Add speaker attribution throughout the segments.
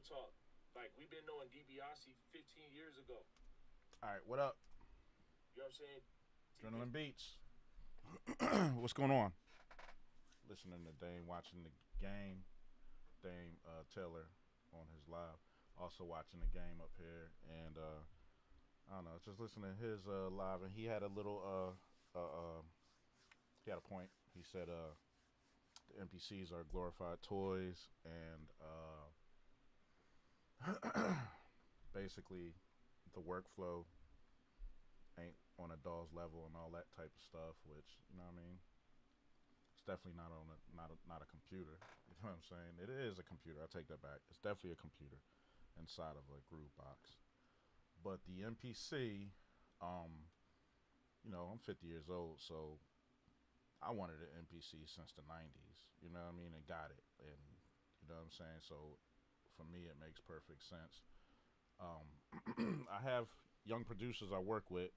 Speaker 1: talk. Like we've been knowing DiBiase 15 years ago.
Speaker 2: All right, what up?
Speaker 1: You know what I'm saying?
Speaker 2: Adrenaline Beats. What's going on? Listening to Dame, watching the game. Dame Taylor on his live. Also watching the game up here, and I don't know, just listening to his live, and he had a little he had a point. He said the NPCs are glorified toys, and basically the workflow ain't on a doll's level and all that type of stuff. Which you know what I mean. It's definitely not on not a computer. You know what I'm saying? It is a computer. I take that back. It's definitely a computer inside of a groove box. But the MPC, um, I'm 50 years old, so I wanted an MPC since the 90s. You know what I mean? And got it. And you know what I'm saying? So for me, it makes perfect sense. I have young producers I work with.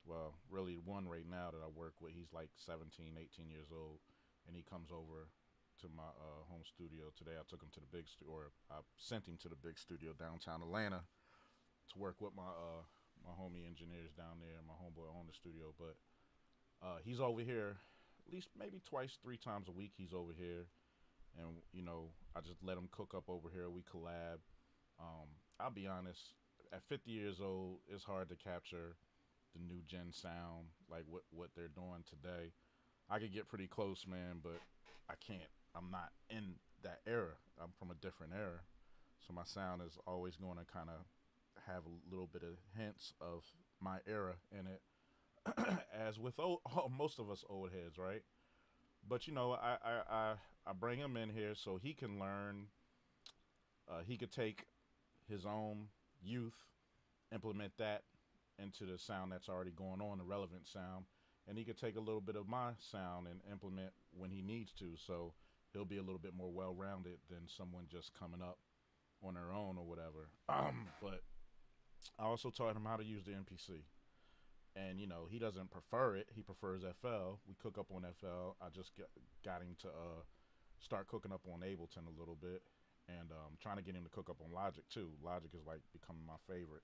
Speaker 2: Well, really one right now that I work with. He's like 17, 18 years old, and he comes over to my home studio today. I took him to the big studio, or I sent him to the big studio downtown Atlanta to work with my homie engineers down there. My homeboy owned the studio, but he's over here at least maybe twice, three times a week. He's over here, and I just let him cook up over here. We collab. I'll be honest. At 50 years old, it's hard to capture the new gen sound, like what they're doing today. I could get pretty close, man, but I can't. I'm not in that era. I'm from a different era, so my sound is always going to kind of have a little bit of hints of my era in it, as with most of us old heads, right? But I bring him in here so he can learn. He could take his own youth, implement that into the sound that's already going on, the relevant sound, and he could take a little bit of my sound and implement when he needs to. So he'll be a little bit more well-rounded than someone just coming up on their own or whatever. But I also taught him how to use the MPC, and he doesn't prefer it. He prefers FL. We cook up on FL. I just got him to start cooking up on Ableton a little bit, and trying to get him to cook up on Logic too. Logic is like becoming my favorite.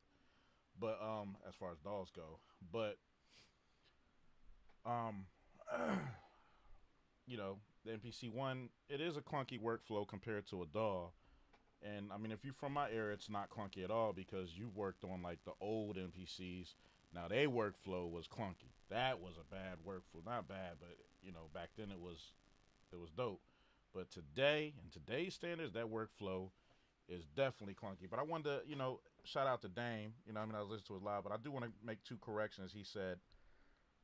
Speaker 2: But as far as dolls go, but um, the MPC one, it is a clunky workflow compared to a doll. And I mean, if you're from my era, it's not clunky at all because you worked on like the old MPCs. Now their workflow was clunky. That was a bad workflow. Not bad, but back then it was dope. But today, in today's standards, that workflow is definitely clunky. But I wanted to, shout out to Dame. I was listening to his live, but I do want to make two corrections. He said,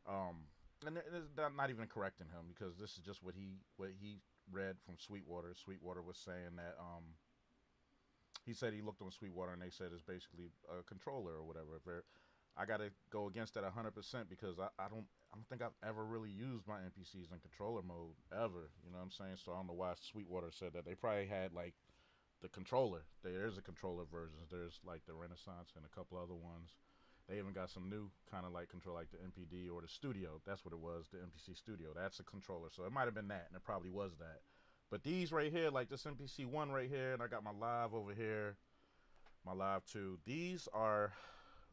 Speaker 2: and it's not even correcting him because this is just what he read from Sweetwater. Sweetwater was saying that he said he looked on Sweetwater and they said it's basically a controller or whatever. I gotta go against that 100% because I don't think I've ever really used my NPCs in controller mode ever. You know what I'm saying? So I don't know why Sweetwater said that. They probably had like the controller. There's a controller versions. There's like the Renaissance and a couple other ones. They even got some new kind of like control, like the MPD or the Studio. That's what it was, the MPC Studio. That's a controller. So it might have been that, and it probably was that. But these right here, like this MPC one right here, and I got my live over here, my live two. These are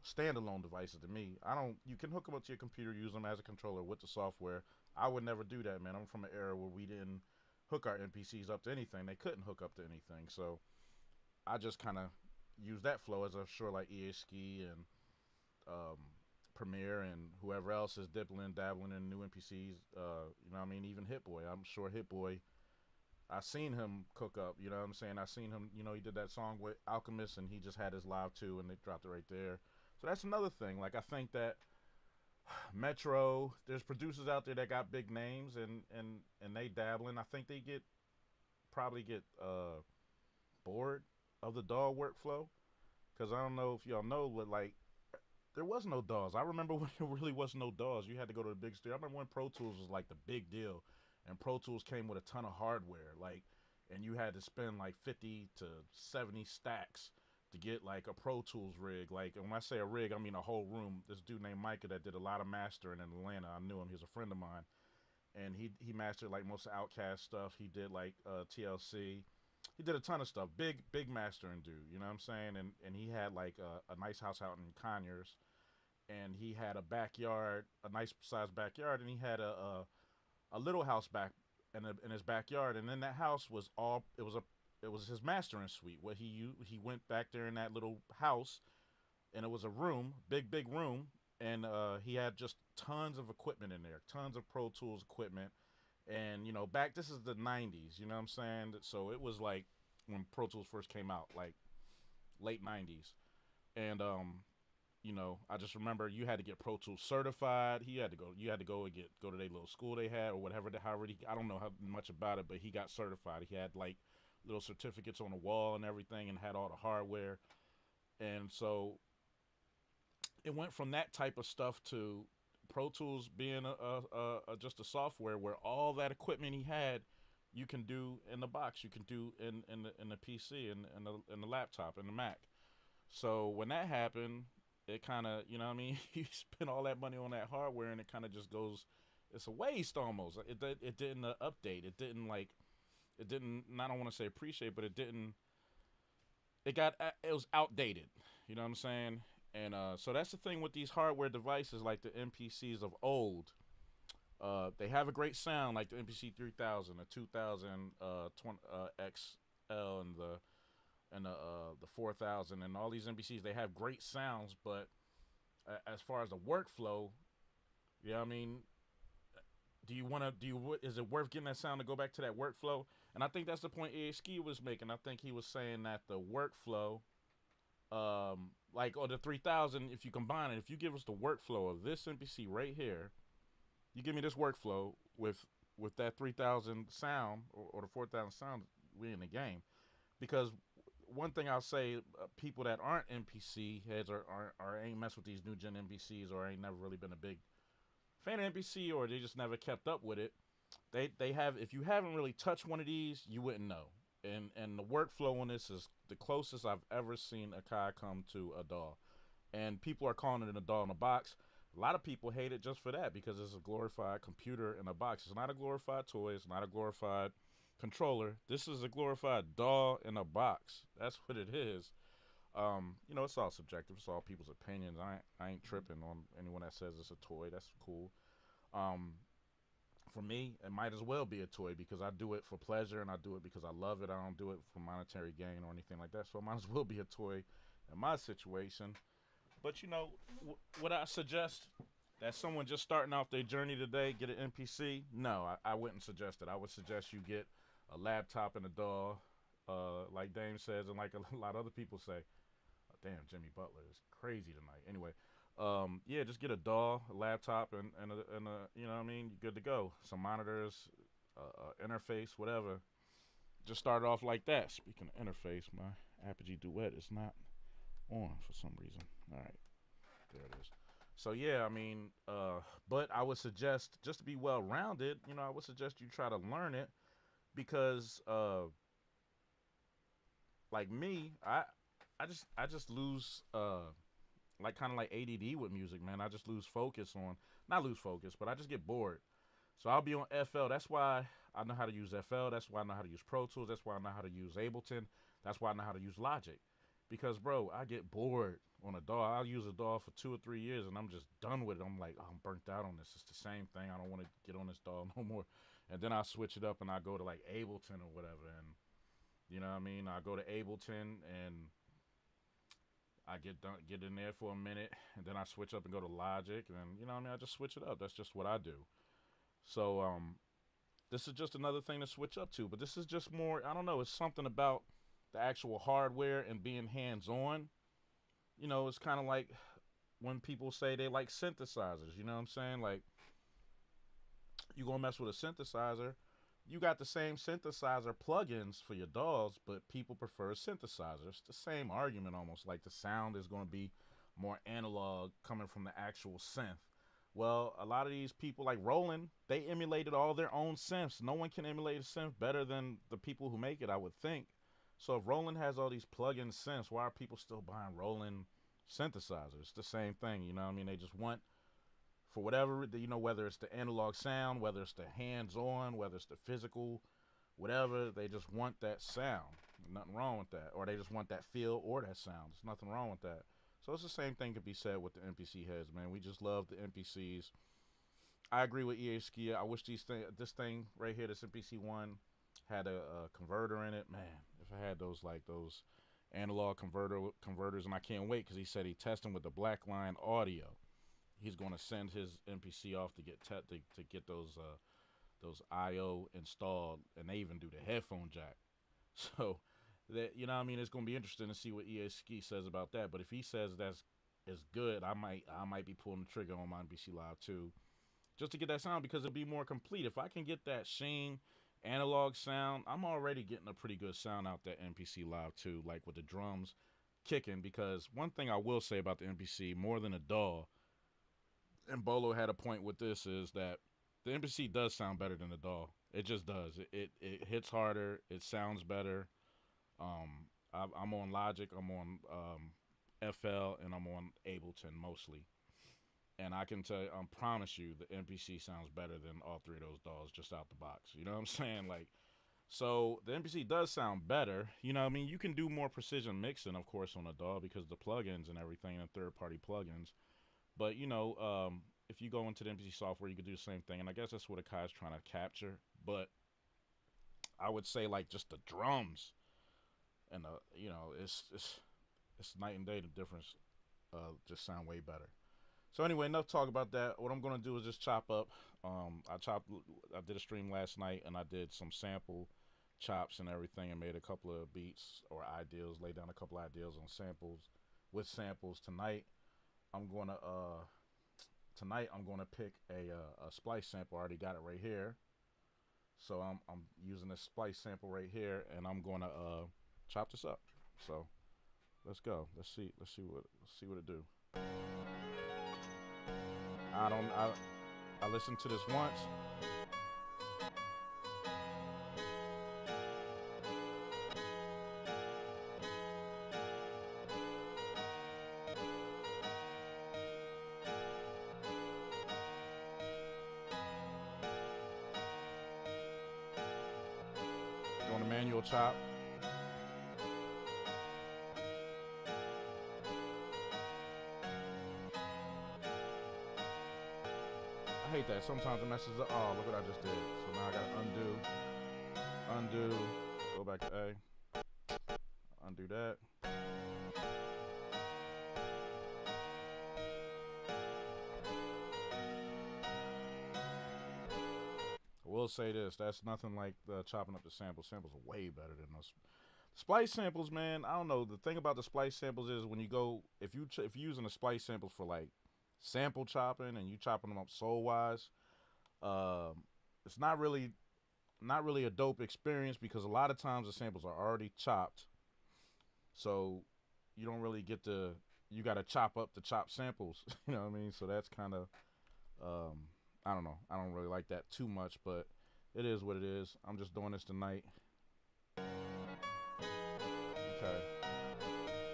Speaker 2: standalone devices to me. I don't. You can hook them up to your computer, use them as a controller with the software. I would never do that, man. I'm from an era where we didn't hook our NPCs up to anything. They couldn't hook up to anything, so I just kind of use that flow as I'm sure like ESKI and Premiere and whoever else is dabbling in new NPCs. You know what I mean? Even Hit Boy. I'm sure Hit Boy. I seen him cook up. You know what I'm saying? I seen him. He did that song with Alchemist, and he just had his live too, and they dropped it right there. So that's another thing. Like I think that Metro, there's producers out there that got big names and they dabbling. I think they probably get bored of the DAW workflow because I don't know if y'all know, but like there was no DAWs. I remember when there really was no DAWs. You had to go to the big studio. I remember when Pro Tools was like the big deal, and Pro Tools came with a ton of hardware, like, and you had to spend like 50 to 70 stacks to get like a Pro Tools rig. Like, and when I say a rig, I mean a whole room. This dude named Micah that did a lot of mastering in Atlanta. I knew him. He was a friend of mine, and he mastered like most of Outkast stuff. He did like TLC. He he did a ton of stuff. Big mastering dude. You know what I'm saying? And he had like a nice house out in Conyers, and he had a backyard, a nice sized backyard, and he had a little house back in his backyard, and then that house was all it was his mastering suite. Where he went back there in that little house, and it was a room, big room, and he had just tons of equipment in there, tons of Pro Tools equipment, and you know back this is the '90s, you know what I'm saying? So it was like when Pro Tools first came out, like late '90s, and you know, I just remember you had to get Pro Tools certified. You had to go and go to their little school they had or whatever. However, I don't know how much about it, but he got certified. He had like little certificates on the wall and everything, and had all the hardware. And so it went from that type of stuff to Pro Tools being just a software where all that equipment he had, you can do in the box. You can do in the PC and in the laptop and the Mac. So when that happened, it kind of, you know what I mean? You spend all that money on that hardware and it kind of just goes, it's a waste almost. It didn't update. It didn't like, it didn't, I don't want to say appreciate, but it didn't, it was outdated. You know what I'm saying? And so that's the thing with these hardware devices like the MPCs of old. They have a great sound like the MPC 3000, the 2000 XL, and the 4000 and all these MPCs. They have great sounds, but as far as the workflow, you know what I mean? Is it worth getting that sound to go back to that workflow? And I think that's the point Ski was making. I think he was saying that the workflow, like, or the 3000, if you combine it, if you give us the workflow of this MPC right here, you give me this workflow with that 3000 sound or the 4000 sound, we in the game. Because one thing I'll say, people that aren't MPC heads or ain't mess with these new gen MPCs or ain't never really been a big fan of MPC or they just never kept up with it. They have, if you haven't really touched one of these, you wouldn't know. And the workflow on this is the closest I've ever seen a Kai come to a DAW. And people are calling it a DAW in a box. A lot of people hate it just for that because it's a glorified computer in a box. It's not a glorified toy. It's not a glorified controller. This is a glorified DAW in a box. That's what it is. You know, it's all subjective. It's all people's opinions. I ain't tripping on anyone that says it's a toy. That's cool. For me, it might as well be a toy because I do it for pleasure and I do it because I love it. I don't do it for monetary gain or anything like that. So it might as well be a toy in my situation. But you know, would I suggest that someone just starting off their journey today get an MPC? No, I wouldn't suggest it. I would suggest you get a laptop and a DAW, like Dame says, and like a lot of other people say. Oh, damn, Jimmy Butler is crazy tonight. Anyway, yeah, just get a DAW, a laptop, and a you know what I mean? You're good to go. Some monitors, interface, whatever. Just start off like that. Speaking of interface, my Apogee Duet is not on for some reason. All right, there it is. So yeah, I mean, but I would suggest, just to be well rounded, you know, I would suggest you try to learn it because, like me, I just lose, like kind of like ADD with music, man. I just lose focus on, not lose focus, but I just get bored. So I'll be on FL. That's why I know how to use FL. That's why I know how to use Pro Tools. That's why I know how to use Ableton. That's why I know how to use Logic. Because, bro, I get bored on a DAW. I'll use a DAW for 2 or 3 years, and I'm just done with it. I'm like, oh, I'm burnt out on this. It's the same thing. I don't want to get on this DAW no more. And then I switch it up, and I go to, like, Ableton or whatever. And, you know what I mean? I go to Ableton, and I get in there for a minute, and then I switch up and go to Logic. And, you know what I mean? I just switch it up. That's just what I do. So, this is just another thing to switch up to. But this is just more, I don't know, it's something about the actual hardware and being hands-on. You know, it's kind of like when people say they like synthesizers, you know what I'm saying? Like, you gonna mess with a synthesizer, you got the same synthesizer plugins for your DAWs, but people prefer synthesizers. It's the same argument almost, like the sound is gonna be more analog coming from the actual synth. Well, a lot of these people like Roland, they emulated all their own synths. No one can emulate a synth better than the people who make it, I would think. So if Roland has all these plug-in synths, why are people still buying Roland synthesizers? It's the same thing, you know what I mean? They just want, for whatever, you know, whether it's the analog sound, whether it's the hands-on, whether it's the physical, whatever, they just want that sound. Nothing wrong with that. Or they just want that feel or that sound. There's nothing wrong with that. So it's the same thing could be said with the MPC heads, man. We just love the MPCs. I agree with EA Ski. I wish this thing right here, this MPC one, had a converter in it. Man, if I had those analog converters, and I can't wait because he said he testing with the Blackline audio. He's going to send his MPC off to get to get those IO installed, and they even do the headphone jack. So that, you know what I mean, it's going to be interesting to see what EA Ski says about that. But if he says that's is good, I might be pulling the trigger on my MPC Live 2 just to get that sound, because it'll be more complete. If I can get that Sheen analog sound, I'm already getting a pretty good sound out that MPC Live 2, like with the drums kicking. Because one thing I will say about the MPC, more than a DAW, and Bolo had a point with this, is that the MPC does sound better than the DAW. It just does. It hits harder. It sounds better. I'm on Logic. I'm on FL, and I'm on Ableton mostly. And I can tell you, I promise you, the MPC sounds better than all three of those DAWs just out the box. You know what I'm saying? Like, so the MPC does sound better. You know what I mean? You can do more precision mixing, of course, on a DAW because the plugins and everything and third-party plugins. But, you know, if you go into the MPC software, you can do the same thing. And I guess that's what Akai's trying to capture. But I would say, like, just the drums and, you know, it's night and day. The difference just sound way better. So anyway, enough talk about that. What I'm gonna do is just chop up. I did a stream last night, and I did some sample chops and everything, and made a couple of beats or ideas. Laid down a couple of ideas on samples. Tonight, I'm gonna pick a splice sample. I already got it right here. So I'm using this splice sample right here, and I'm gonna chop this up. So let's go. Let's see what it do. I listened to this once. Doing a manual chop. I hate that. Sometimes it messes up. Oh, look what I just did. So now I gotta undo, go back to A, undo that. I will say this, that's nothing like chopping up the samples. Samples are way better than those. Splice samples, man, I don't know. The thing about the splice samples is when you go, if you're using the splice samples for like sample chopping and you chopping them up soul wise, it's not really a dope experience, because a lot of times the samples are already chopped, so you don't really get to, you got to chop up the chopped samples. You know what I mean? So that's kind of I don't know, I don't really like that too much, but it is what it is. I'm just doing this tonight. Okay,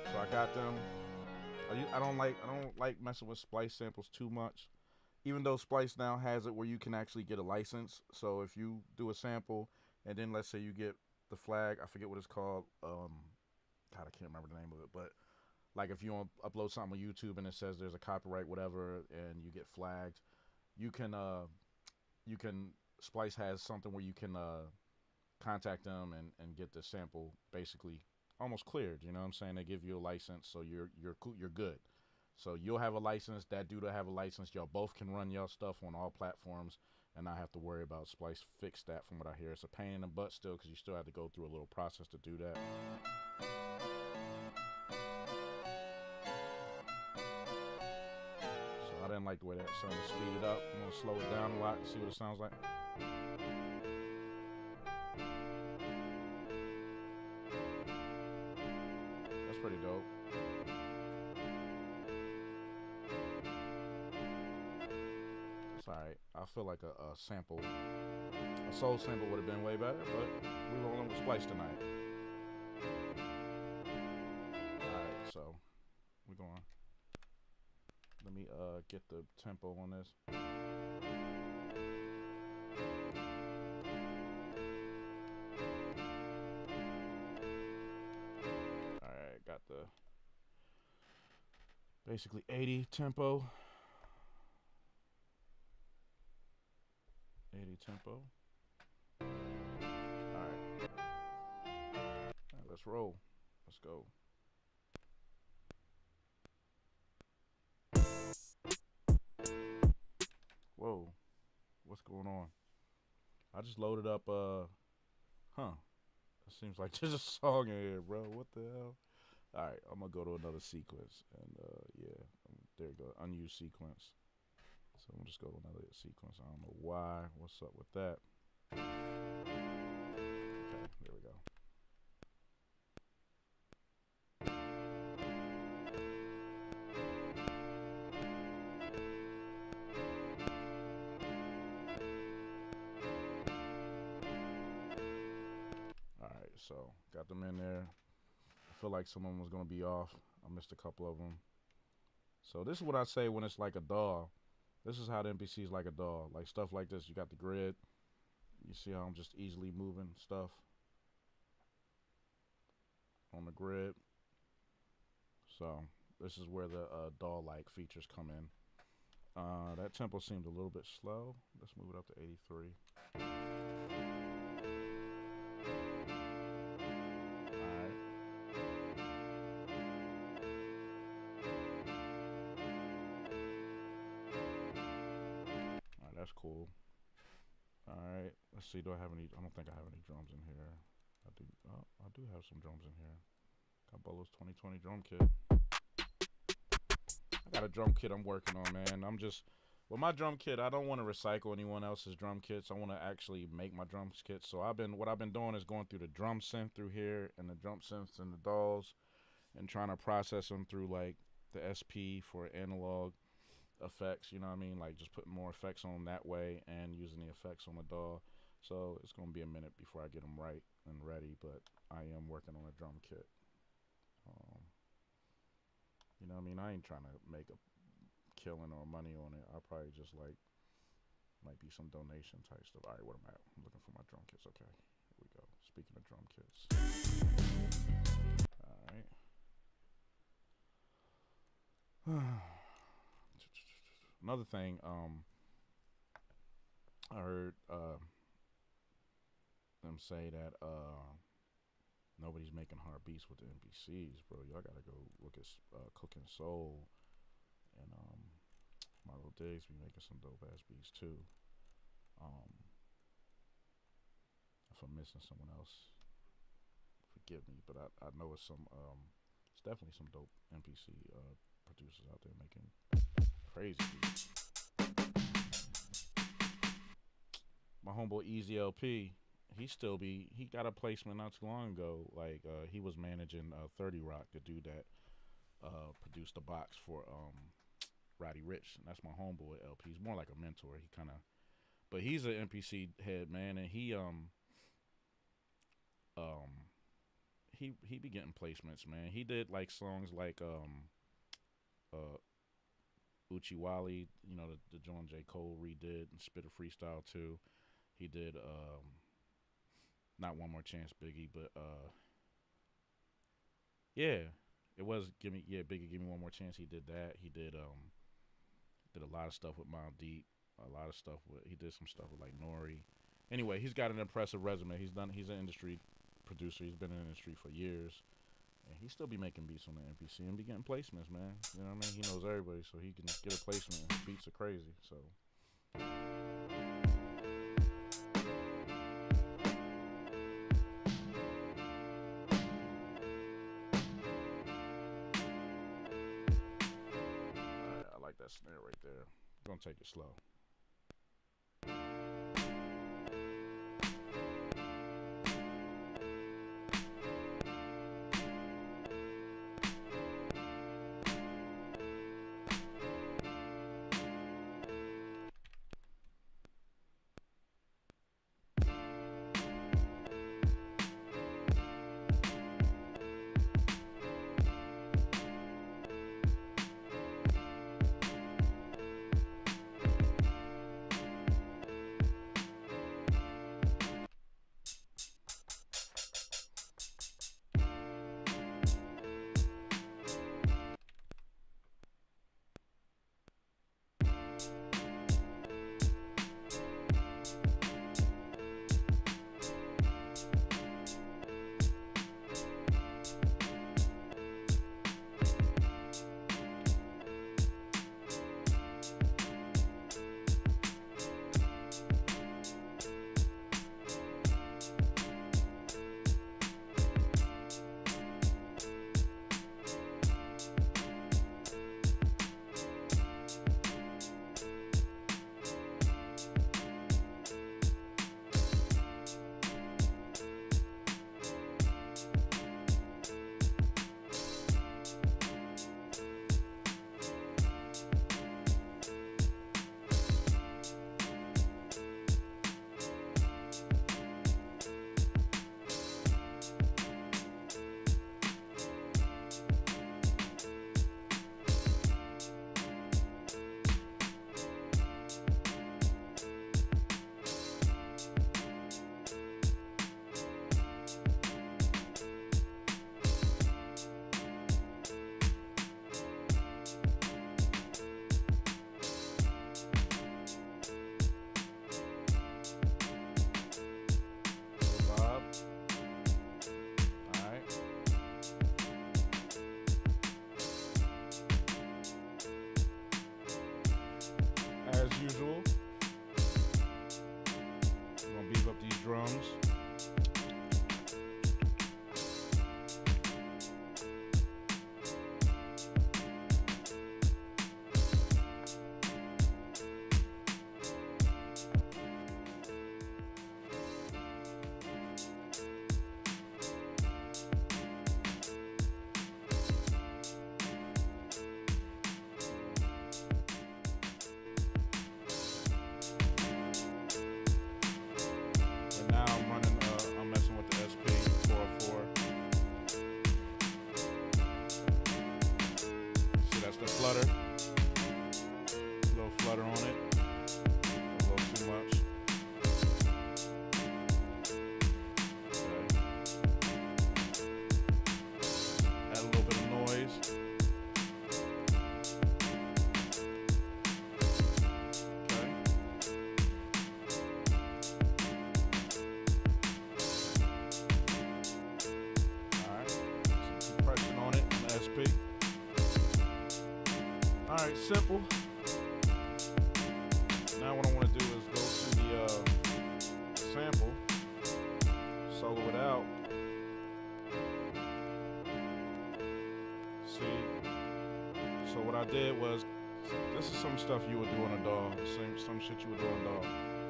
Speaker 2: so I got them. I don't like messing with splice samples too much, even though Splice now has it where you can actually get a license. So if you do a sample and then let's say you get the flag, I forget what it's called. God, I can't remember the name of it, but like if you want to upload something on YouTube and it says there's a copyright, whatever, and you get flagged, you can Splice has something where you can contact them and get the sample basically almost cleared. You know what I'm saying? They give you a license, so you're good. So you'll have a license, that dude will have a license. Y'all both can run y'all stuff on all platforms and not have to worry about Splice. Fix that from what I hear. It's a pain in the butt still, because you still have to go through a little process to do that. So I didn't like the way that sounded. Speed it up. I'm going to slow it down a lot and see what it sounds like. That's pretty dope. Alright, I feel like a soul sample would have been way better, but we rolling with Splice tonight. Alright, so we're going. Let me get the tempo on this. the basically 80 tempo. 80 tempo. Alright. Alright, let's roll. Let's go. Whoa. What's going on? I just loaded up, it seems like there's a song in here, bro. What the hell? Alright, I'm gonna go to another sequence. And, yeah. There you go. Unused sequence. So I'm just go to another sequence. I don't know why. What's up with that? Okay, there we go. Alright, so got them in there. I feel like someone was going to be off. I missed a couple of them. So this is what I say when it's like a DAW. This is how the MPC is like a DAW. Like stuff like this. You got the grid. You see how I'm just easily moving stuff on the grid. So this is where the DAW-like features come in. That tempo seemed a little bit slow. Let's move it up to 83. That's cool. Alright, let's see. Do I have any? I don't think I have any drums in here. I do. Oh, I do have some drums in here. Got Bolo's 2020 drum kit. I got a drum kit I'm working on, man. I'm just with my drum kit. I don't want to recycle anyone else's drum kits. I want to actually make my drum kits. So what I've been doing is going through the drum synth through here and the drum synths and the DAWs, and trying to process them through like the SP for analog effects, you know what I mean? Like just putting more effects on that way and using the effects on the DAW. So it's going to be a minute before I get them right and ready, but I am working on a drum kit. You know what I mean? I ain't trying to make a killing or money on it. I'll probably just like, might be some donation type stuff. All right, where am I at? I'm looking for my drum kits. Okay, here we go. Speaking of drum kits. All right. Another thing, I heard them say that nobody's making hard beats with the MPCs, bro. Y'all gotta go look at Cooking Soul and Marlo Diggs be making some dope ass beats too. If I'm missing someone else, forgive me, but I know it's definitely some dope MPC producers out there making crazy beats. My homeboy Easy LP, he got a placement not too long ago. Like he was managing 30 Rock, the dude that produced the box for Roddy Ricch, and that's my homeboy LP. He's more like a mentor. But he's an MPC head, man, and he be getting placements, man. He did like songs like Uchiwali, you know, the John J. Cole redid, and Spit a Freestyle too. He did not One More Chance Biggie, but yeah, it was Biggie Give Me One More Chance. He did that. He did a lot of stuff with Mobb Deep, he did some stuff with like Nori. Anyway, he's got an impressive resume. He's an industry producer. He's been in the industry for years, and he still be making beats on the MPC and be getting placements, man. You know what I mean? He knows everybody, so he can get a placement. His beats are crazy, so. Alright, I like that snare right there. I'm gonna take it slow. the flutter. A little flutter on it. A little too much. Okay. Add a little bit of noise. Okay. Alright. Some compression on it on the SP. Alright, simple. Now what I want to do is go to the sample, solo it out. See, so what I did was, this is some stuff you would do on a DAW, some shit you would do on a DAW.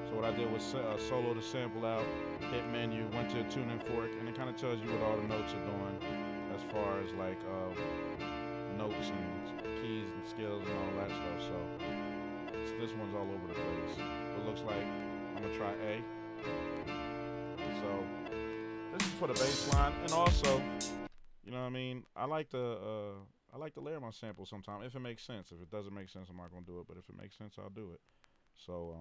Speaker 2: So what I did was solo the sample out, hit menu, went to a tuning fork, and it kind of tells you what all the notes are doing as far as like notes and keys and scales and all that stuff. So this one's all over the place. It looks like I'm gonna try A. So this is for the bass line, and also, you know what I mean, I like to layer my samples sometimes if it makes sense. If it doesn't make sense, I'm not gonna do it. But if it makes sense, I'll do it. So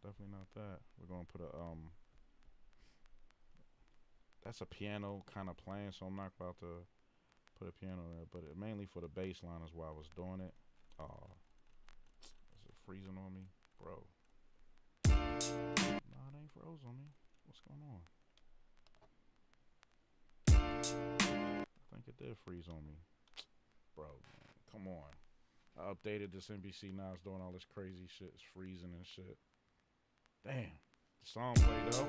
Speaker 2: definitely not that. We're gonna put a that's a piano kind of playing, so I'm not about to put a piano there. But mainly for the bass line is why I was doing it. Oh, is it freezing on me, bro? No, it ain't froze on me. What's going on? I think it did freeze on me, bro. Man, come on. I updated this MPC, now it's doing all this crazy shit. It's freezing and shit. Damn. The song played though.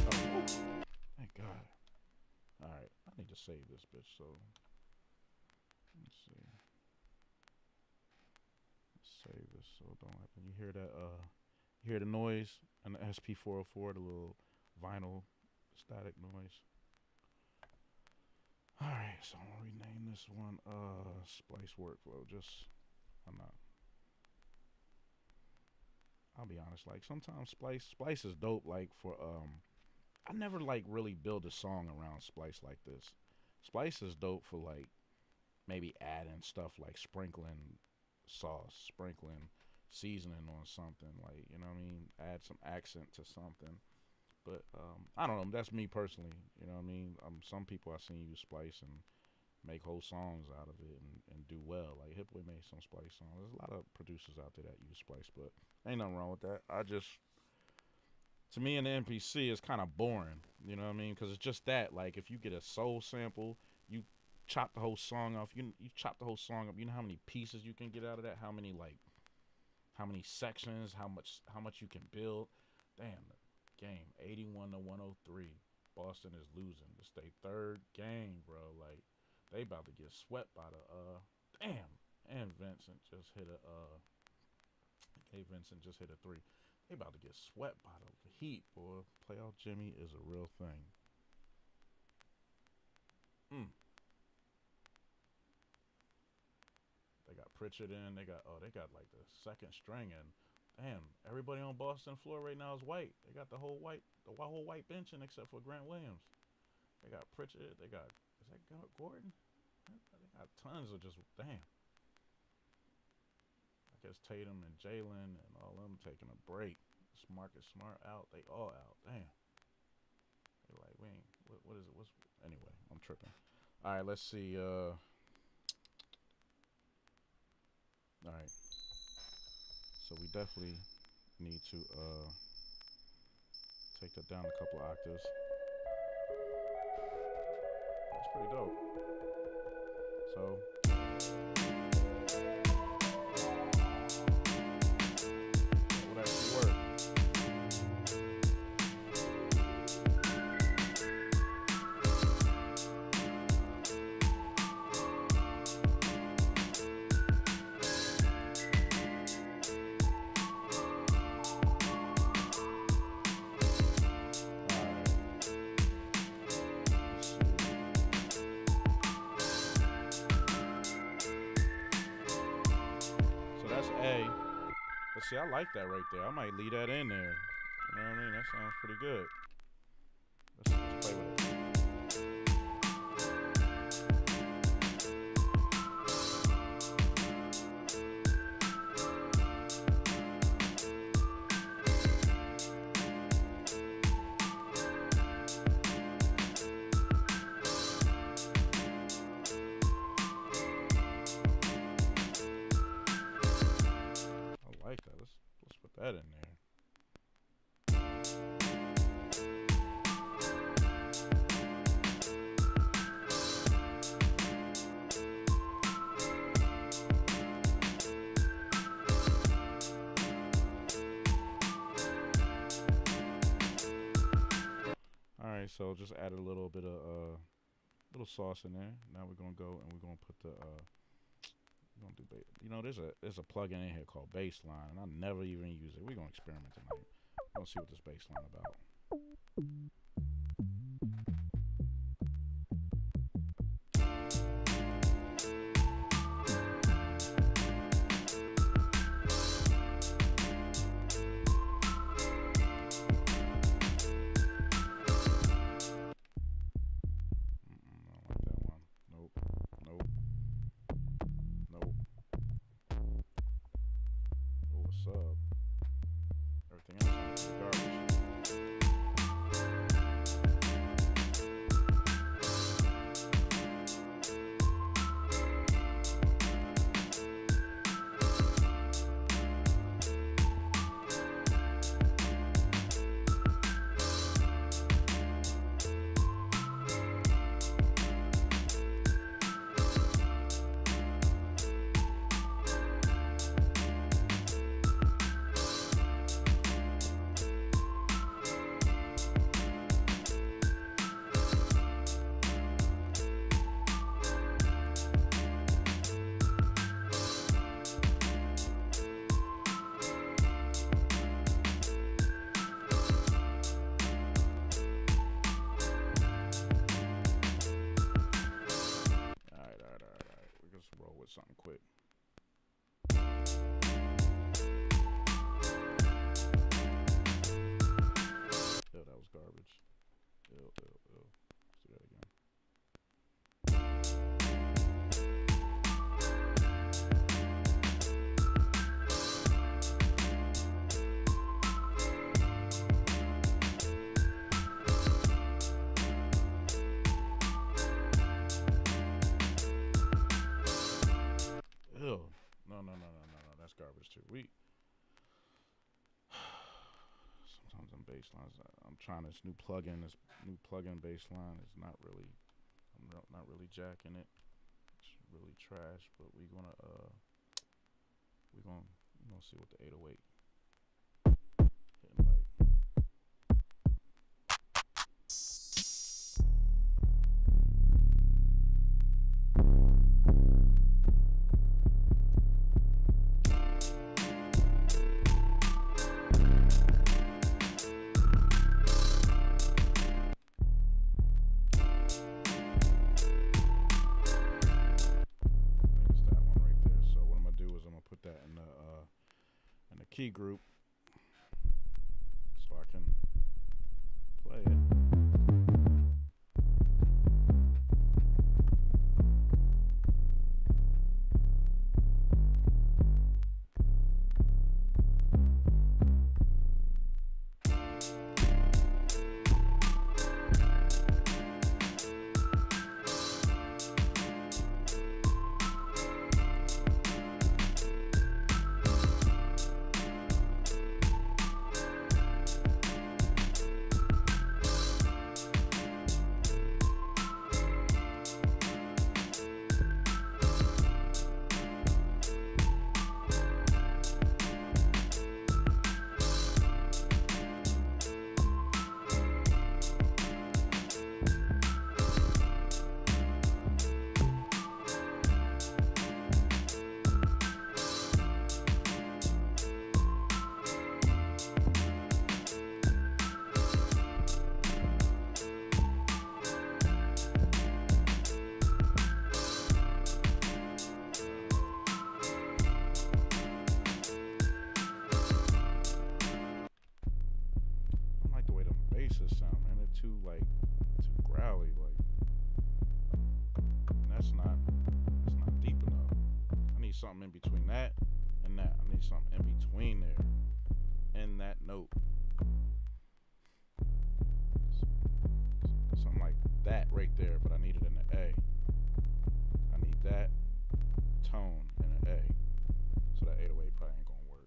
Speaker 2: Oh, thank God. Alright, I need to save this bitch, so let's see. Let's save this so it don't happen. You hear that you hear the noise and the SP404, the little vinyl static noise. Alright, so I'm gonna rename this one Splice Workflow. Just why not? I'll be honest, like sometimes Splice is dope, like for I never like really build a song around Splice like this. Splice is dope for like maybe adding stuff like sprinkling sauce, sprinkling seasoning on something, like, you know what I mean, add some accent to something. But I don't know, that's me personally, you know what I mean. Some people I've seen use Splice and make whole songs out of it and do well. Like Hit Boy made some Splice songs. There's a lot of producers out there that use Splice, but ain't nothing wrong with that. To me in the MPC, it's kind of boring, you know what I mean? Because it's just that, like, if you get a soul sample, you chop the whole song off. You chop the whole song up. You know how many pieces you can get out of that? How many sections? How much you can build? Damn, the game 81-103. Boston is losing. It's their third game, bro. Like, they about to get swept by the damn. And Vincent just hit a Vincent just hit a 3. They about to get swept by the Heat, boy. Playoff Jimmy is a real thing. They got Pritchard in. They got like the second string in. Damn, everybody on Boston floor right now is white. They got the whole white bench in except for Grant Williams. They got Pritchard. They got, is that Gordon? They got tons of just damn. I guess Tatum and Jalen and all of them taking a break. Marcus Smart out. They all out. Damn. They like, we ain't, what is it? Anyway, I'm tripping. All right, let's see. All right. So we definitely need to take that down a couple octaves. That's pretty dope. So that would actually work. A. But see, I like that right there. I might leave that in there. You know what I mean? That sounds pretty good. Let's play with it. I like that. Let's put that in there. Alright, so just add a little bit of little sauce in there. Now we're gonna go and we're gonna put the we're gonna do there's a plugin in here called Baseline, and I never even use it. We're gonna experiment tonight. We're gonna see what this baseline about. Sub. Everything else is garbage. Something quick. Ew, that was garbage. Ew. Let's do that again. No, that's garbage too. Sometimes on baselines, I'm trying this new plugin baseline is not really, I'm not really jacking it. It's really trash, but we're gonna see what the 808 hitting like. Key group so I can play it. too growly, and that's not deep enough. I need something in between that and that. I need something in between there and that note. Something like that right there, but I need it in the A. I need that tone in an A. So that 808 probably ain't gonna work.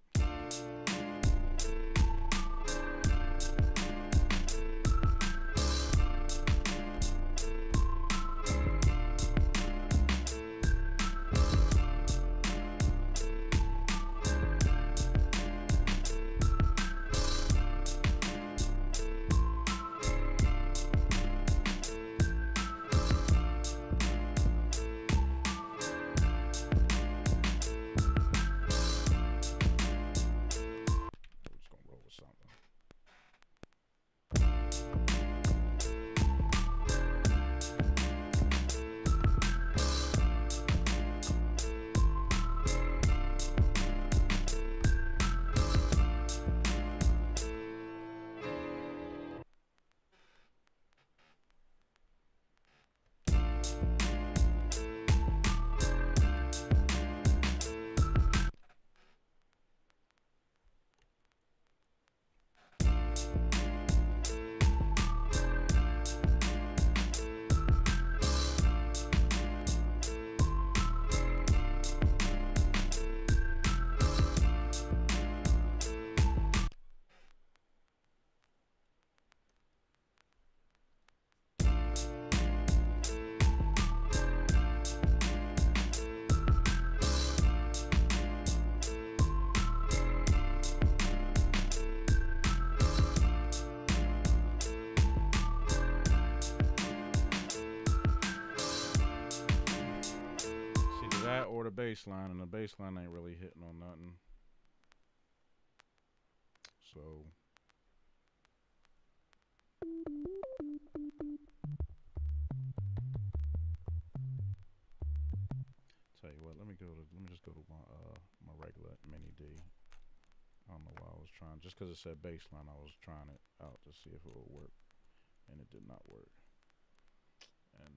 Speaker 2: Or the bass line, and the bass line ain't really hitting on nothing. So tell you what, let me just go to my regular mini D. I don't know why I was trying, just because it said bass line, I was trying it out to see if it would work, and it did not work. And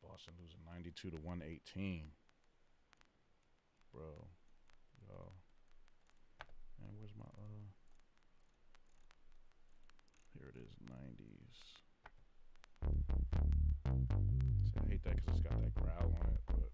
Speaker 2: Boston losing 92 to 118. Bro, y'all. Man, where's my here it is, 90s. See, I hate that because it's got that growl on it, but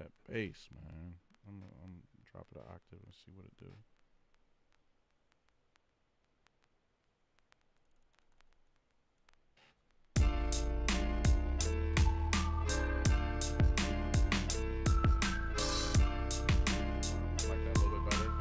Speaker 2: that bass, man. I'm drop it an octave and see what it do. Like that a little bit better.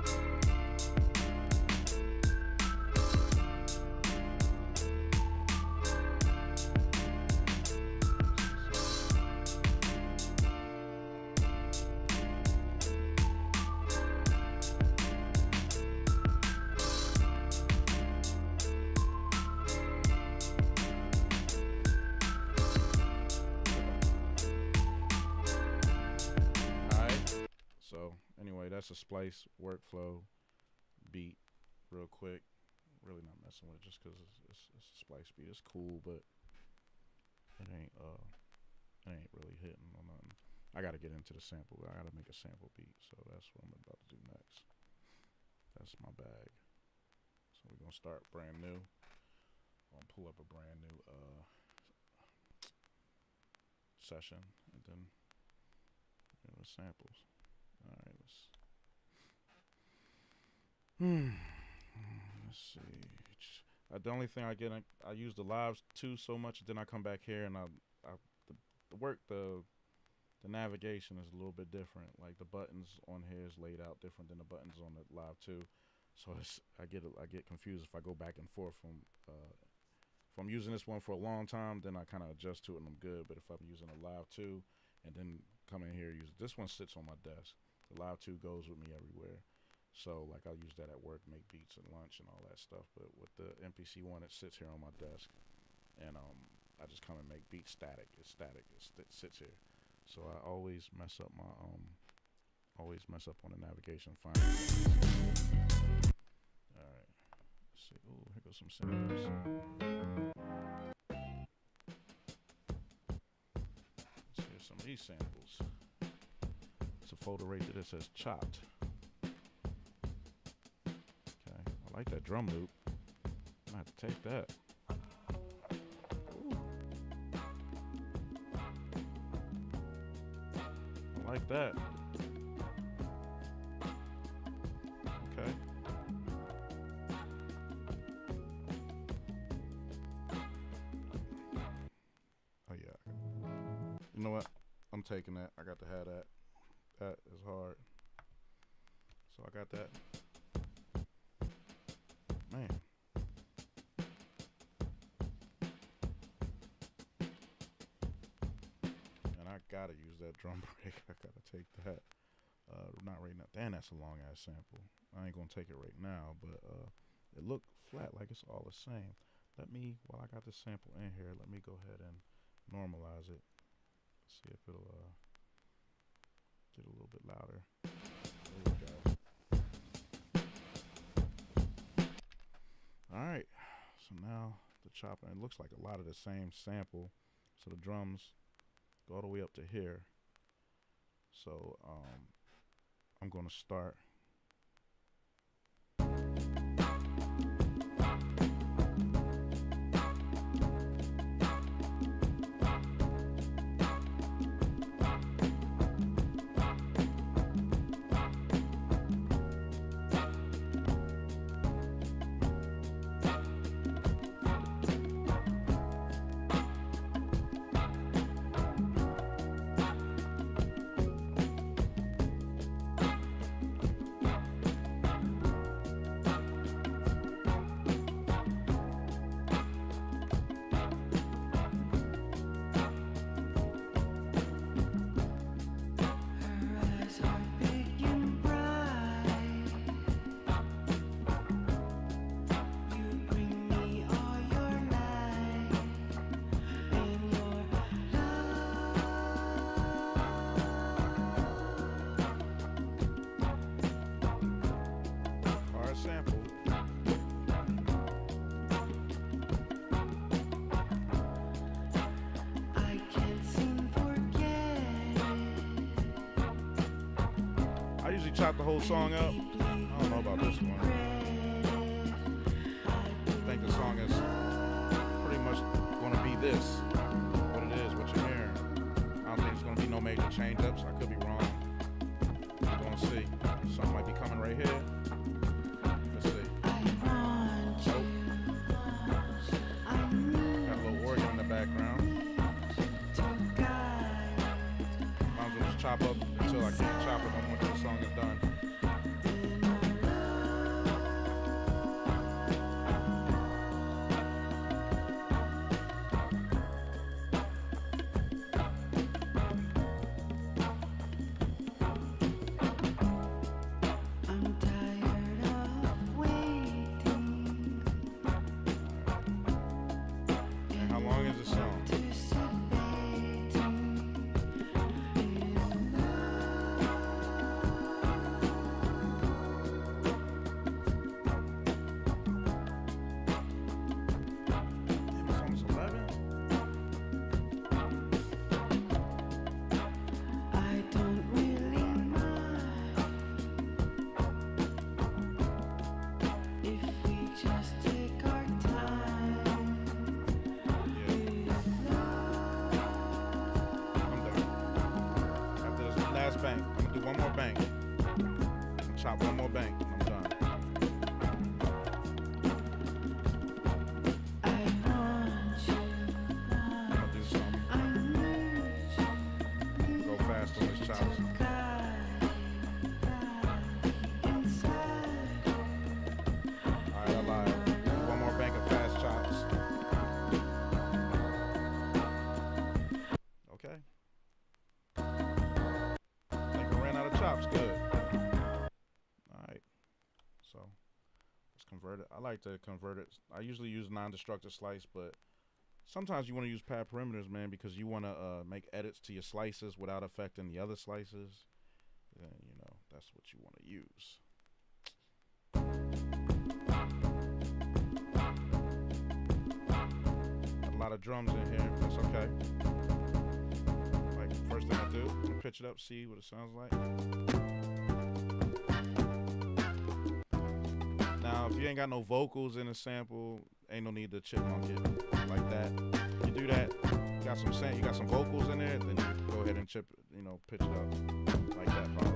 Speaker 2: So anyway, that's a splice workflow beat, real quick. Really not messing with it just because it's a splice beat. It's cool, but it ain't really hitting on nothing. I got to get into the sample. I got to make a sample beat, so that's what I'm about to do next. That's my bag. So we're gonna start brand new. I'm gonna pull up a brand new session and then the samples. All right, let's see. The only thing I get, I use the lives too so much. Then I come back here and the navigation is a little bit different. Like the buttons on here is laid out different than the buttons on the live too. So I get confused if I go back and forth from. If I'm using this one for a long time, then I kind of adjust to it and I'm good. But if I'm using a live two and then come in here use this one sits on my desk. The live two goes with me everywhere. So like I'll use that at work, make beats at lunch and all that stuff. But with the MPC one, it sits here on my desk, and I just come and make beats static. It's static. It sits here. So I always mess up my on the navigation. Find it. All right. Let's see. Oh, here goes some samples. Let's hear some of these samples. It's a folder right there that says chopped. Okay, I like that drum loop. I'm gonna have to take that. Ooh. I like that. Okay. Oh yeah. You know what? I'm taking that. I got to have that. That is hard. So I got that. Man. And I gotta use that drum break. I gotta take that. Not right now. Damn, that's a long ass sample. I ain't gonna take it right now, but it looked flat like it's all the same. While I got this sample in here, let me go ahead and normalize it. See if it'll get a little bit louder. There we go. Alright, so now the chopper, it looks like a lot of the same sample. So the drums go all the way up to here. So I'm gonna start. Chop the whole song up. I don't know about this one. I think the song is pretty much going to be this. What it is, what you're hearing. I don't think it's going to be no major change-ups. I could be wrong. We're gonna see. Something might be coming right here. Let's see. Nope. Got a little organ in the background. Might as well just chop up until I can't chop it no more until the song is done. Bank. I'm gonna do one more bank. Chop one more bank. I'm done. I'm gonna do something. Go fast on this chops. Alright, I lied. One more bank of fast chops. Okay. Chops good. Alright. So let's convert it. I like to convert it. I usually use non-destructive slice, but sometimes you want to use pad perimeters, man, because you want to make edits to your slices without affecting the other slices. Then, you know, that's what you want to use. Got a lot of drums in here. That's okay. First thing I do, I'm gonna pitch it up, see what it sounds like. Now, if you ain't got no vocals in a sample, ain't no need to chipmunk it like that. You do that, you got some vocals in there, then you go ahead and pitch it up like that part.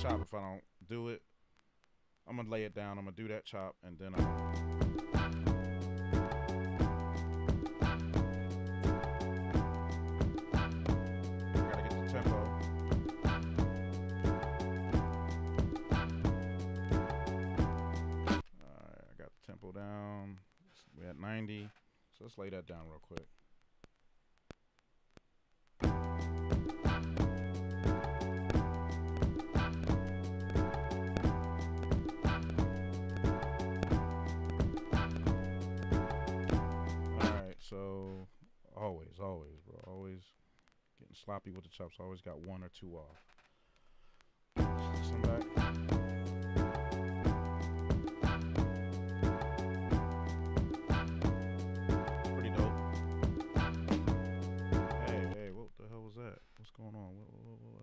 Speaker 2: Chop if I don't do it. I'm gonna lay it down. I'm gonna do that chop and then I gotta get the tempo. Alright, I got the tempo down. We're at 90. So let's lay that down real quick. So always, bro, always getting sloppy with the chops. Always got one or two off. Listen back. Pretty dope. Hey, what the hell was that? What's going on?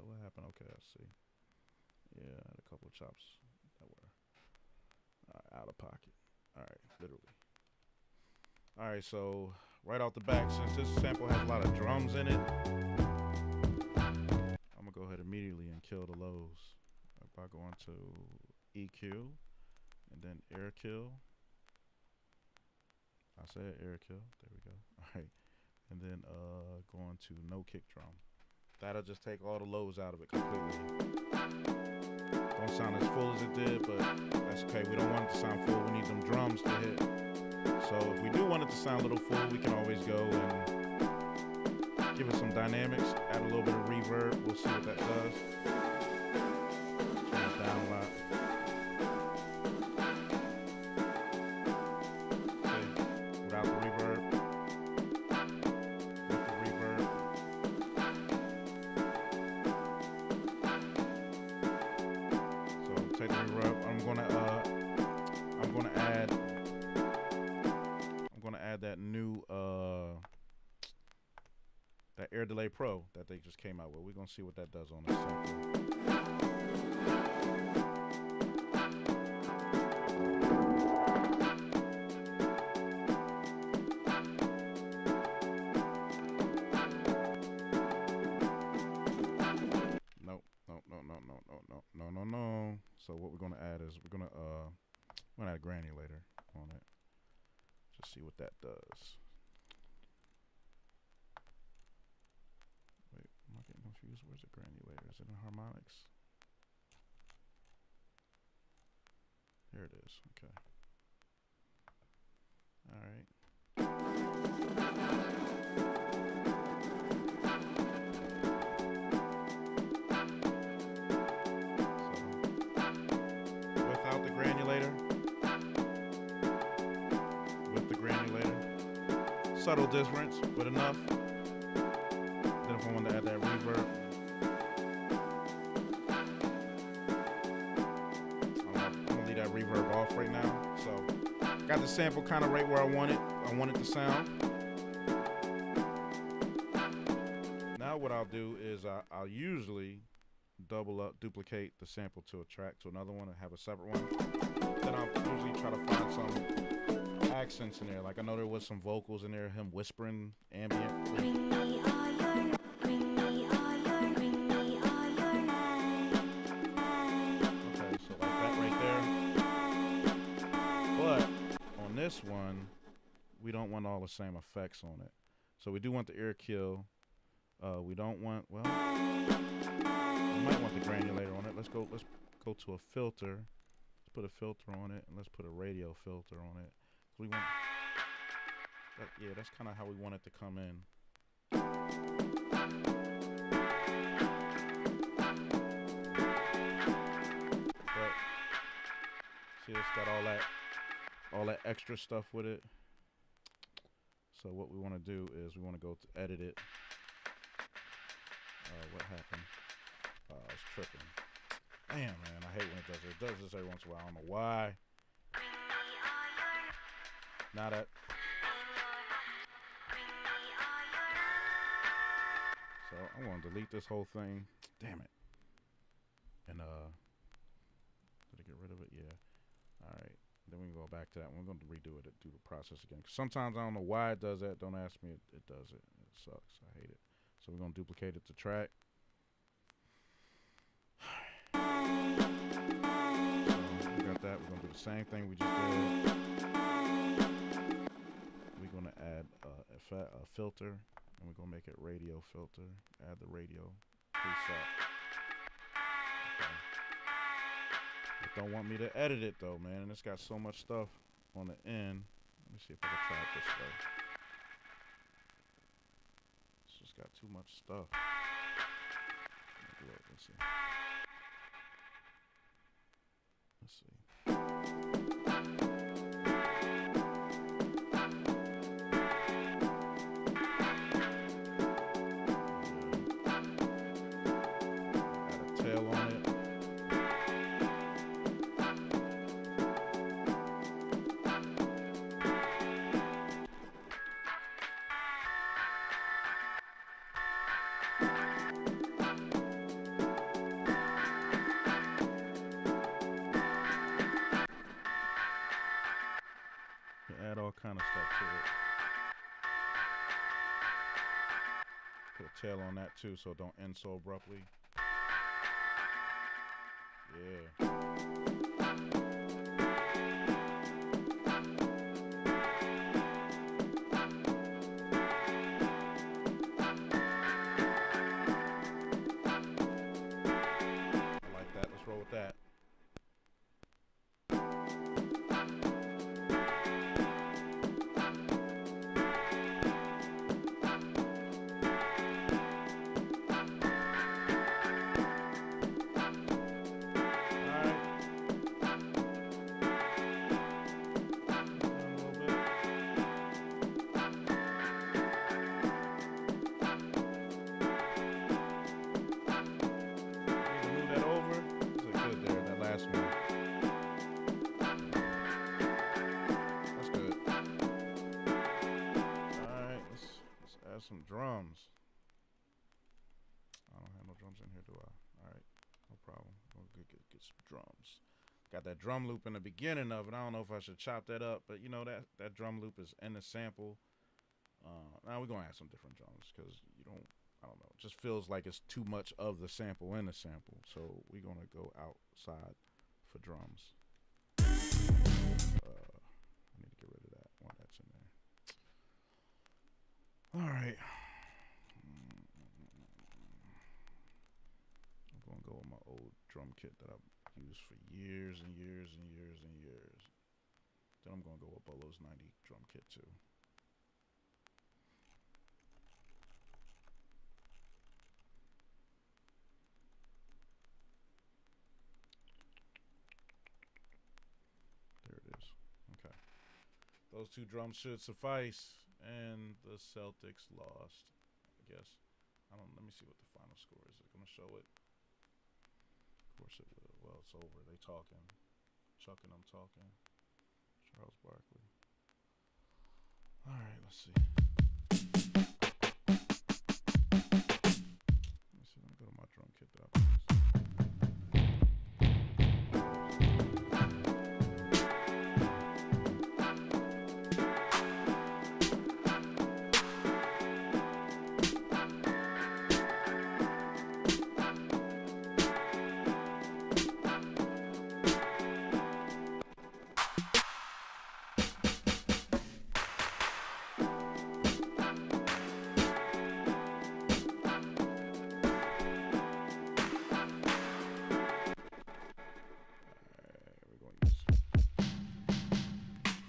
Speaker 2: What happened? Okay, I see. Yeah, I had a couple of chops that were out of pocket. All right, literally. All right, so right off the back, since this sample has a lot of drums in it, I'm gonna go ahead immediately and kill the lows by going to EQ and then air kill. I said air kill. There we go. All right, and then going to no kick drum. That'll just take all the lows out of it completely. Don't sound as full as it did, but that's okay. We don't want it to sound full. We need them drums to hit. So if we do want it to sound a little full, we can always go and give it some dynamics, add a little bit of reverb. We'll see what that does. Turn it down a lot. Okay, without the reverb. With the reverb. So take the reverb. I'm gonna add that new Air Delay Pro that they just came out with. We're gonna see what that does on this sample. No. So what we're gonna add is we're gonna add a granulator on it. Just see what that does. Wait, am I getting confused? Where's the granulator? Is it in harmonics? Here it is. Okay. All right. Subtle difference, but enough. Then if I want to add that reverb, I'm gonna leave that reverb off right now. So got the sample kind of right where I want it. I want it to sound. Now what I'll do is I'll usually duplicate the sample to a track to another one and have a separate one. Then I'll usually try to find some accents in there. Like I know there was some vocals in there, him whispering ambient. Bring me all your, bring me all your, bring me all your light. Okay, so like that right there. But on this one, we don't want all the same effects on it. So we do want the ear kill. We don't want, well, we might want the granulator on it. Let's go to a filter. Let's put a filter on it, and let's put a radio filter on it. We want that, yeah, that's kind of how we want it to come in. But see, it's got all that extra stuff with it. So what we want to do is we want to go to edit it. What happened? It's tripping. Damn, man, I hate when it does it. It does this every once in a while. I don't know why. Now that. So I'm going to delete this whole thing. Damn it. And did I get rid of it? Yeah. All right. Then we can go back to that. We're going to redo it, do the process again. 'Cause sometimes I don't know why it does that. Don't ask me. It does it. It sucks. I hate it. So we're going to duplicate it to track. So we got that. We're going to do the same thing we just did. We're going to add a filter, and we're going to make it radio filter. Add the radio preset. Okay. It don't want me to edit it though, man. And it's got so much stuff on the end. Let me see if I can try it this way. It's just got too much stuff. Let's see. Let's see. Add a tail on it. Add all kind of stuff to it. Put a tail on that too, so it don't end so abruptly. Yeah. I like that. Let's roll with that. Some drums. drums in here, do I? All right, no problem. We'll get some drums. Got that drum loop in the beginning of it. I don't know if I should chop that up, but you know that drum loop is in the sample. Now we're gonna add some different drums because I don't know. It just feels like it's too much of the sample in the sample. So we're gonna go outside for drums. I need to get rid of that one that's in there. All right. I'm gonna go with my old drum kit that I've used for years and years and years and years. Then I'm gonna go with Bolo's 90 drum kit too. There it is. Okay. Those two drums should suffice, and the Celtics lost. I guess. Let me see what the final score is. Is it gonna show it? Of course it will. Well, it's over. They talking. Chuck and I'm talking. Charles Barkley. All right, let's see. Let me see. Let me go to my drum kit that I used.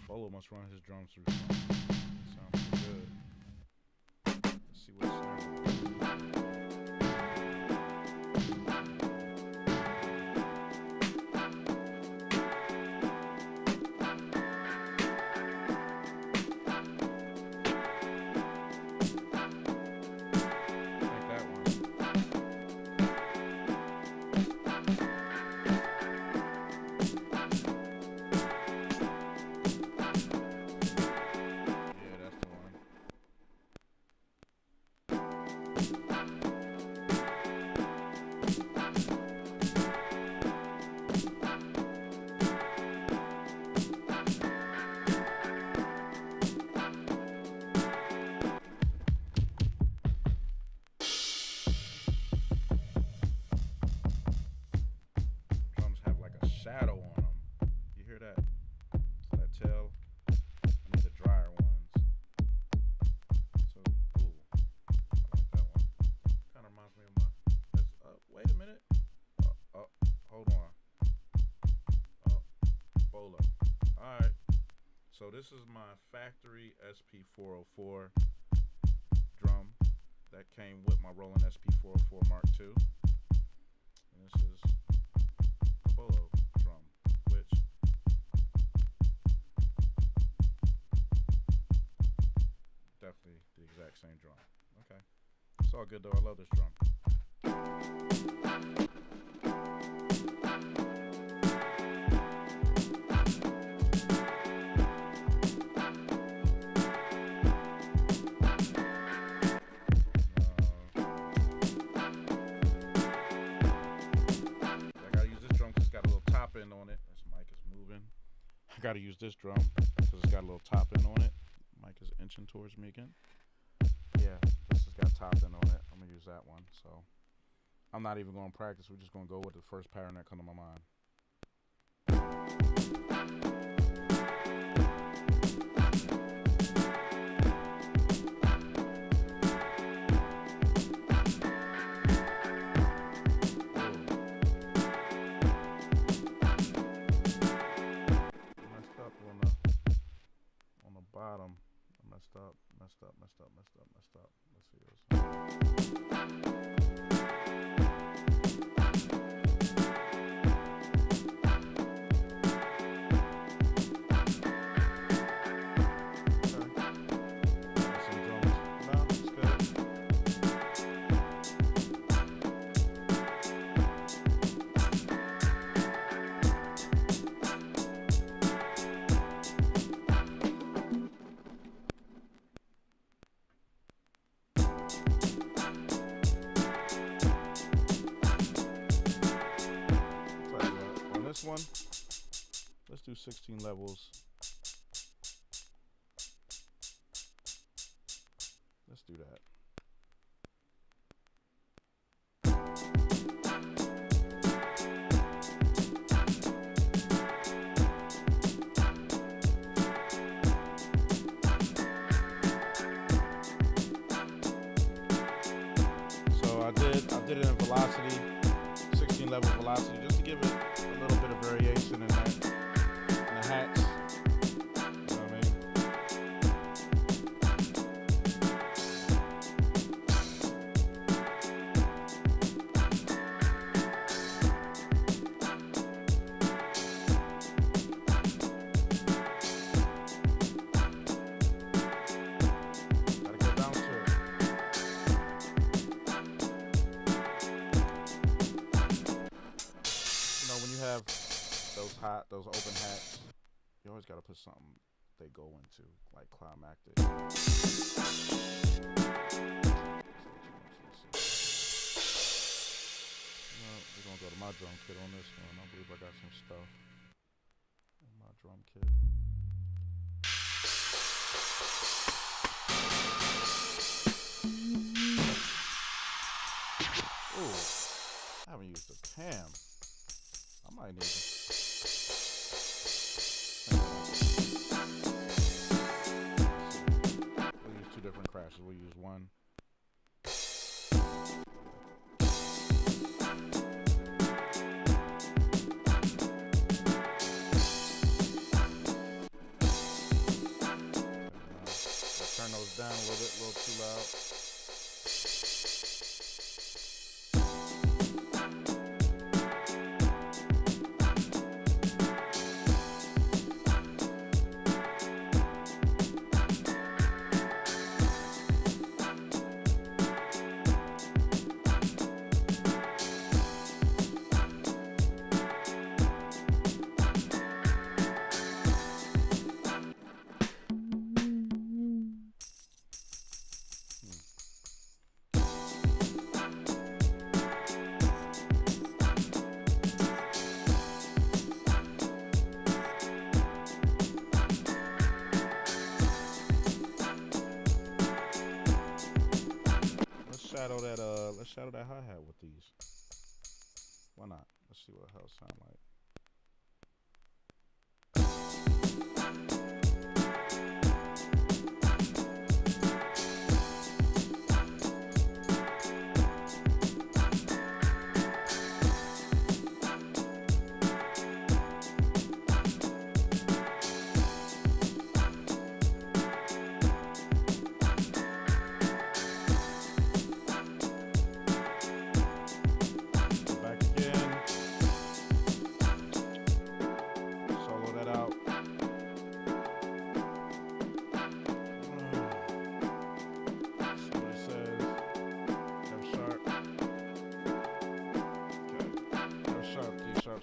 Speaker 2: Bolo must run his drums through. Sounds pretty good. Let's see what it's shadow on them. You hear that? That tail? I need the drier ones. So, ooh, I like that one. Kind of reminds me of my. Wait a minute. Hold on. Bolo. All right. So this is my factory SP404 drum that came with my Roland SP404 Mark II. And this is the Bolo drum, which definitely the exact same drum. Okay. It's all good though. I love this drum. On it. This mic is moving. I gotta use this drum because it's got a little top end on it. Mic is inching towards me again. Yeah, this has got top end on it. I'm gonna use that one. So I'm not even gonna practice. We're just gonna go with the first pattern that comes to my mind. Bottom. I messed up. Let's see this. one. Let's do 16 levels. Let's do that. So I did it in velocity, 16 level velocity, just to give it a little bit of variation in that, in the hats. You know what I mean? Gotta get down to it. You know, when you have those open hats, you always gotta put something they go into, like climactic. We're gonna go to my drum kit on this one. I believe I got some stuff in my drum kit. Ooh, I haven't used the cam. I might need to. We'll use two different crashes. We'll use one. Turn those down a little too loud. Let's shadow that hi-hat with these. Why not? Let's see what the hell it sound like.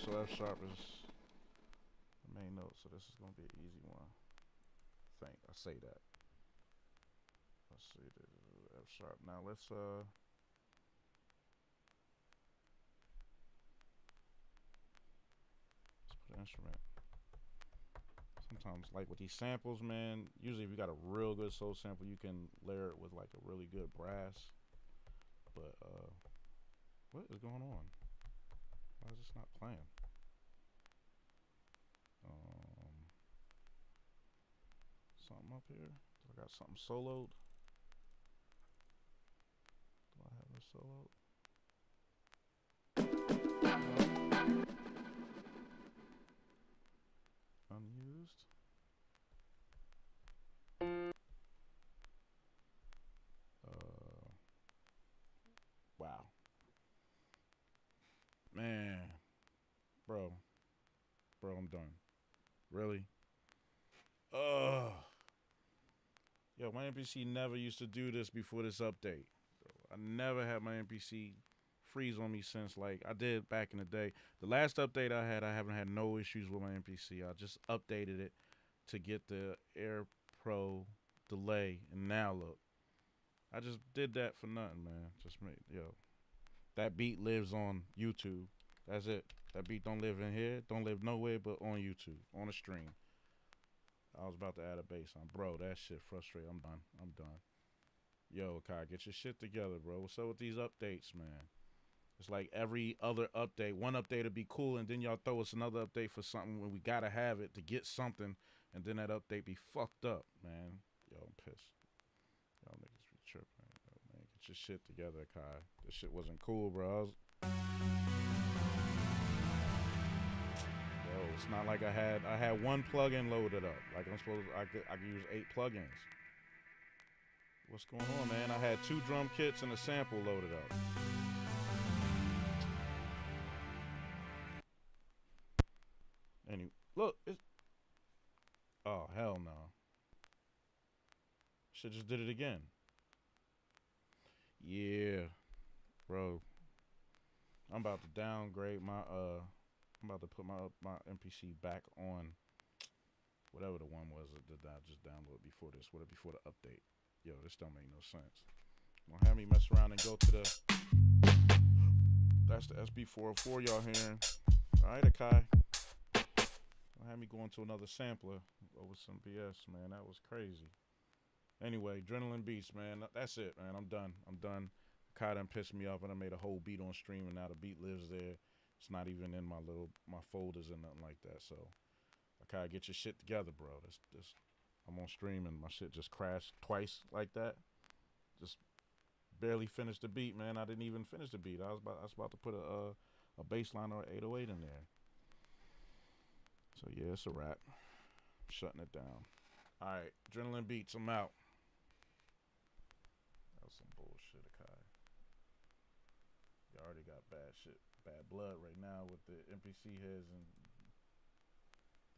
Speaker 2: So F sharp is the main note, so this is gonna be an easy one. I say that. Let's see, F sharp. Now let's put an instrument. Sometimes, like with these samples, man, usually if you got a real good soul sample, you can layer it with like a really good brass. But what is going on? Why is this not playing? Something up here? Do I got something soloed? Do I have it soloed? No. Unused. Wow. Man. Bro, I'm done. Really? Yo, my MPC never used to do this before this update. I never had my MPC freeze on me since, like, I did back in the day. The last update I haven't had no issues with my MPC. I just updated it to get the Air Pro delay, and now look. I just did that for nothing, man. Just made, that beat lives on YouTube. That's it. That beat don't live in here. Don't live nowhere but on YouTube, on the stream. I was about to add a bass on. Bro, that shit frustrating. I'm done. I'm done. Yo, Kai, get your shit together, bro. What's up with these updates, man? It's like every other update. One update would be cool, and then y'all throw us another update for something when we gotta have it to get something, and then that update be fucked up, man. Yo, I'm pissed. Y'all niggas be tripping. Yo, man, get your shit together, Kai. This shit wasn't cool, bro. Yo, it's not like I had one plugin loaded up. Like I could use 8 plugins. What's going on, man? I had 2 drum kits and a sample loaded up. Anyway, look, it's... Oh, hell no. Shit just did it again. Yeah, bro. I'm about to downgrade my, I'm about to put my MPC back on whatever the one was that I just downloaded before this. Before the update. Yo, this don't make no sense. Don't have me mess around and go to the... That's the SB404 y'all hearing. Alright, Akai. Don't have me going to another sampler over some BS, man. That was crazy. Anyway, Adrenaline Beats, man. That's it, man. I'm done. Akai done pissed me off, and I made a whole beat on stream, and now the beat lives there. It's not even in my folders or nothing like that. So, Akai, get your shit together, bro. This I'm on stream, and my shit just crashed twice like that. Just barely finished the beat, man. I didn't even finish the beat. I was about to put a bass line or 808 in there. So yeah, it's a wrap. Shutting it down. All right, Adrenaline Beats. I'm out. That was some bullshit, Akai. You already got bad shit, bad blood right now with the NPC heads and